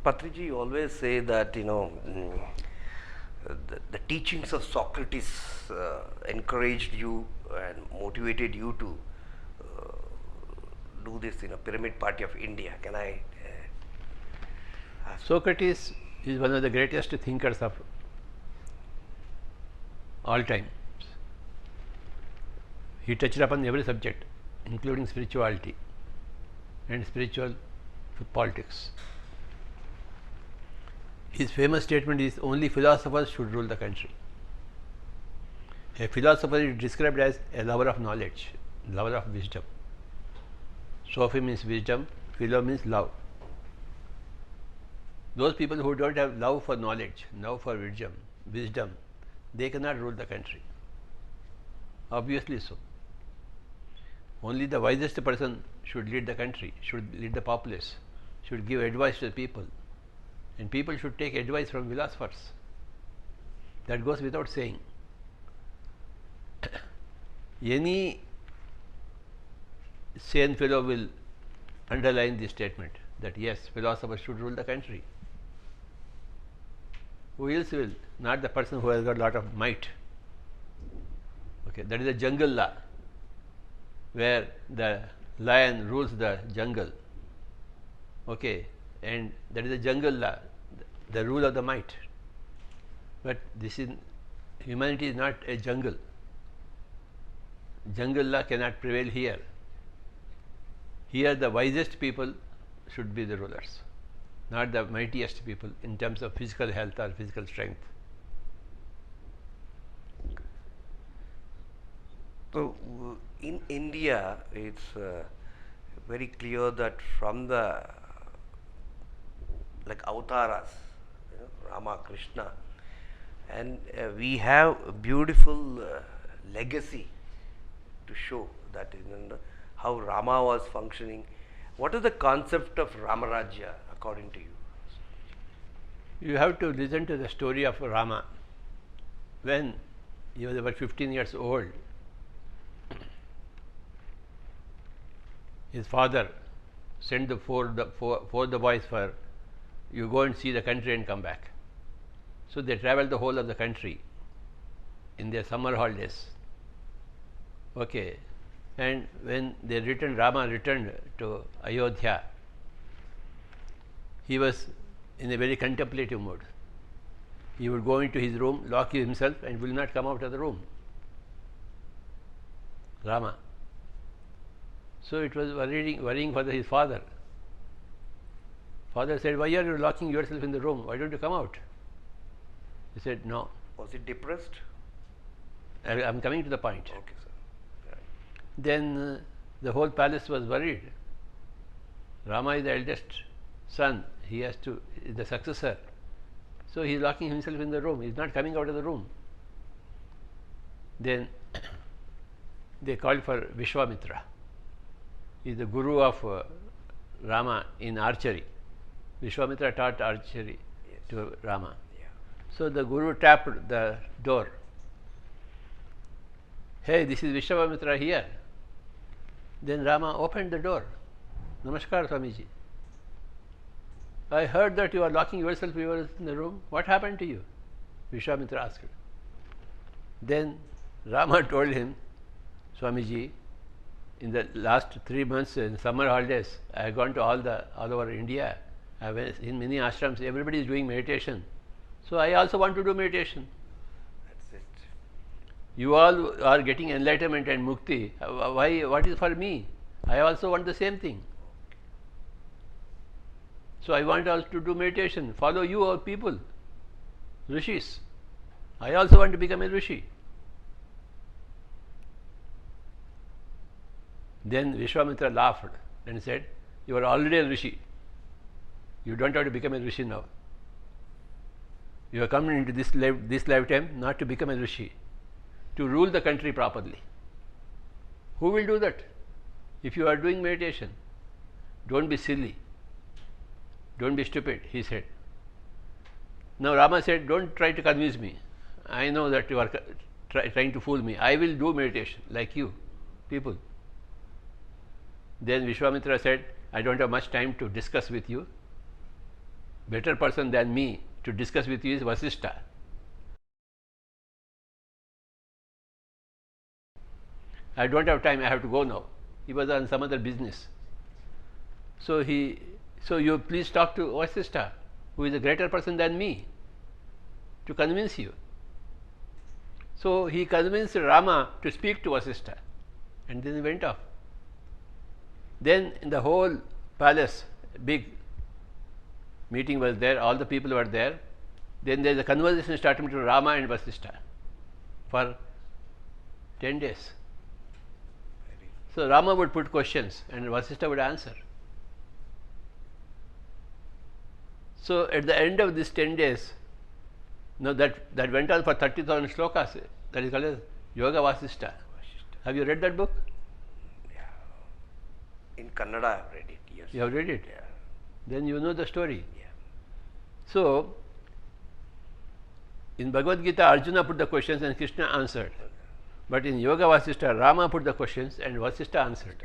Patriji always say that the teachings of Socrates encouraged you and motivated you to uh, do this pyramid party of India. Can I ask? Socrates is one of the greatest thinkers of all time. He touched upon every subject, including spirituality and spiritual politics. His famous statement is, only philosophers should rule the country. A philosopher is described as a lover of knowledge, lover of wisdom. Sophy means wisdom, philo means love. Those people who don't have love for knowledge, love for wisdom, they cannot rule the country. Obviously so. Only the wisest person should lead the country, should lead the populace, should give advice to the people. And people should take advice from philosophers. That goes without saying. Any sane fellow will underline this statement that yes, philosophers should rule the country. Who else will? Not the person who has got a lot of might. Okay, that is a jungle law, where the lion rules the jungle. Okay, and that is a jungle law, the rule of the might. But this is, humanity is not a jungle. Jungle law cannot prevail here. Here the wisest people should be the rulers, not the mightiest people in terms of physical health or physical strength. So, in India, it's very clear that from the avatars, Rama, Krishna, and we have a beautiful legacy to show that how Rama was functioning. What is the concept of RamRajya according to you? You have to listen to the story of Rama. When he was about 15 years old, his father sent the four the boys for, you go and see the country and come back. So they traveled the whole of the country in their summer holidays. Okay, and when they returned, Rama returned to Ayodhya, he was in a very contemplative mood. He would go into his room, lock himself, and will not come out of the room. Rama. So it was worrying for his father. Father said, why are you locking yourself in the room? Why don't you come out? He said, no. Was he depressed? I am coming to the point. Okay, sir. Right. Then the whole palace was worried. Rama is the eldest son. He is the successor. So he is locking himself in the room. He is not coming out of the room. Then they called for Vishwamitra. He is the guru of Rama in archery. Vishwamitra taught archery to Rama. Yeah. So the guru tapped the door. Hey, this is Vishwamitra here. Then Rama opened the door. Namaskar, Swamiji. I heard that you are locking yourself in the room. What happened to you? Vishwamitra asked. Then Rama told him, Swamiji, in the last 3 months in summer holidays, I have gone to all over India. I was in many ashrams. Everybody is doing meditation. So I also want to do meditation. That's it. You all are getting enlightenment and mukti. Why? What is for me? I also want the same thing. So I want also to do meditation. Follow you all people, rishis. I also want to become a rishi. Then Vishwamitra laughed and said, you are already a rishi. You don't have to become a rishi now. You have come into this lifetime not to become a rishi, to rule the country properly. Who will do that? If you are doing meditation, don't be silly. Don't be stupid, he said. Now Rama said, don't try to convince me. I know that you are trying to fool me. I will do meditation like you people. Then Vishwamitra said, I don't have much time to discuss with you. better person than me to discuss with you is Vasishtha. I don't have time, I have to go now. He was on some other business. So you please talk to Vasishtha, who is a greater person than me, to convince you. So he convinced Rama to speak to Vasishtha, and then he went off. Then in the whole palace, big meeting was there, all the people were there. Then there is a conversation started between Rama and Vasishtha for 10 days. So Rama would put questions and Vasishtha would answer. So at the end of these 10 days, that went on for 30,000 slokas. That is called as Yoga Vasishtha. Have you read that book? Yeah. In Kannada I have read it, yes. You have read it? Yeah. Then you know the story. Yeah. So, in Bhagavad Gita, Arjuna put the questions and Krishna answered. But in Yoga Vasishtha, Rama put the questions and Vasishtha answered.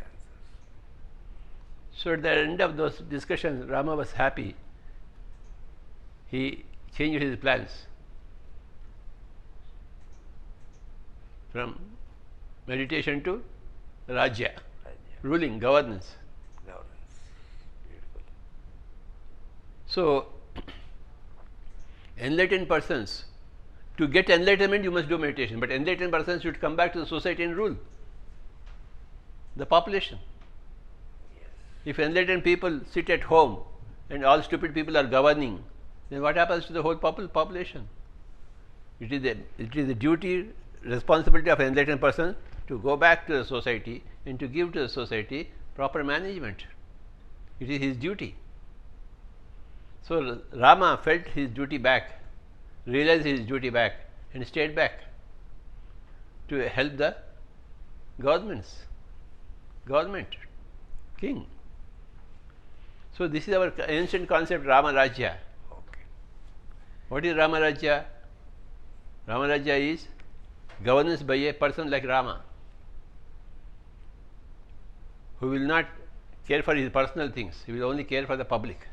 So at the end of those discussions, Rama was happy. He changed his plans from meditation to Rajya, ruling, governance. Beautiful. So, enlightened persons, to get enlightenment you must do meditation, but enlightened persons should come back to the society and rule the population. Yes. If enlightened people sit at home and all stupid people are governing, then what happens to the whole population? It is the duty, responsibility of enlightened person to go back to the society and to give to the society proper management. It is his duty. So Rama felt his duty back, realized his duty back, and stayed back to help the government, king. So this is our ancient concept, RamRajya. Okay. What is RamRajya? RamRajya is governance by a person like Rama, who will not care for his personal things, he will only care for the public.